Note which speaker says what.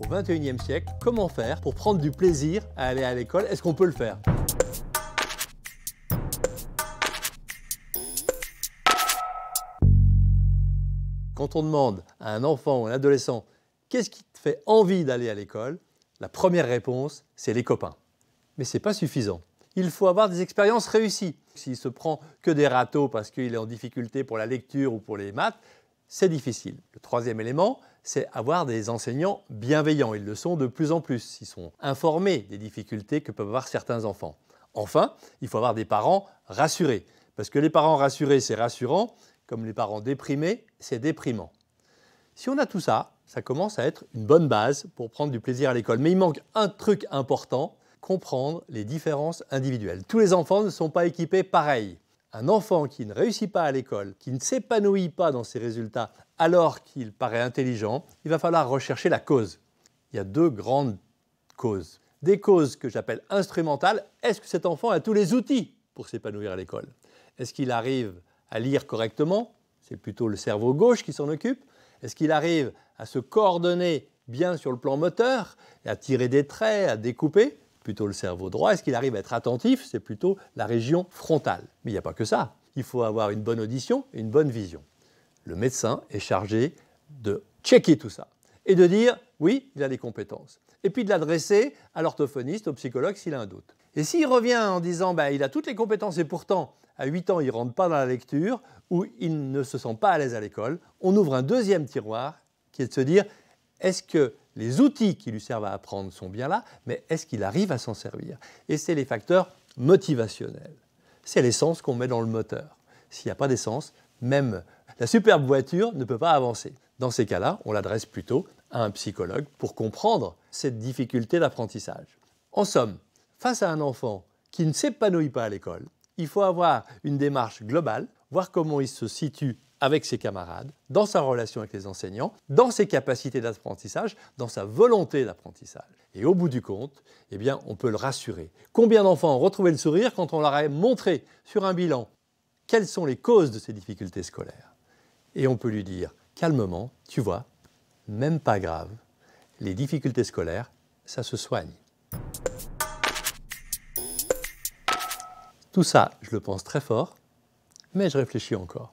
Speaker 1: Au XXIe siècle, comment faire pour prendre du plaisir à aller à l'école? Est-ce qu'on peut le faire? Quand on demande à un enfant ou un adolescent qu'est-ce qui te fait envie d'aller à l'école, la première réponse, c'est les copains. Mais ce n'est pas suffisant. Il faut avoir des expériences réussies. S'il se prend que des râteaux parce qu'il est en difficulté pour la lecture ou pour les maths, c'est difficile. Le troisième élément, c'est avoir des enseignants bienveillants. Ils le sont de plus en plus. Ils sont informés des difficultés que peuvent avoir certains enfants. Enfin, il faut avoir des parents rassurés. Parce que les parents rassurés, c'est rassurant, comme les parents déprimés, c'est déprimant. Si on a tout ça, ça commence à être une bonne base pour prendre du plaisir à l'école. Mais il manque un truc important, comprendre les différences individuelles. Tous les enfants ne sont pas équipés pareil. Un enfant qui ne réussit pas à l'école, qui ne s'épanouit pas dans ses résultats alors qu'il paraît intelligent, il va falloir rechercher la cause. Il y a deux grandes causes. Des causes que j'appelle instrumentales. Est-ce que cet enfant a tous les outils pour s'épanouir à l'école? Est-ce qu'il arrive à lire correctement? C'est plutôt le cerveau gauche qui s'en occupe. Est-ce qu'il arrive à se coordonner bien sur le plan moteur, à tirer des traits, à découper? Plutôt le cerveau droit. Est-ce qu'il arrive à être attentif? C'est plutôt la région frontale. Mais il n'y a pas que ça. Il faut avoir une bonne audition et une bonne vision. Le médecin est chargé de checker tout ça et de dire oui, il a les compétences. Et puis de l'adresser à l'orthophoniste, au psychologue s'il a un doute. Et s'il revient en disant il a toutes les compétences et pourtant à 8 ans il ne rentre pas dans la lecture ou il ne se sent pas à l'aise à l'école, on ouvre un deuxième tiroir qui est de se dire est-ce que les outils qui lui servent à apprendre sont bien là, mais est-ce qu'il arrive à s'en servir? Et c'est les facteurs motivationnels. C'est l'essence qu'on met dans le moteur. S'il n'y a pas d'essence, même la superbe voiture ne peut pas avancer. Dans ces cas-là, on l'adresse plutôt à un psychologue pour comprendre cette difficulté d'apprentissage. En somme, face à un enfant qui ne s'épanouit pas à l'école, il faut avoir une démarche globale, voir comment il se situe avec ses camarades, dans sa relation avec les enseignants, dans ses capacités d'apprentissage, dans sa volonté d'apprentissage. Et au bout du compte, on peut le rassurer. Combien d'enfants ont retrouvé le sourire quand on leur a montré sur un bilan quelles sont les causes de ces difficultés scolaires? Et on peut lui dire calmement, tu vois, même pas grave, les difficultés scolaires, ça se soigne. Tout ça, je le pense très fort, mais je réfléchis encore.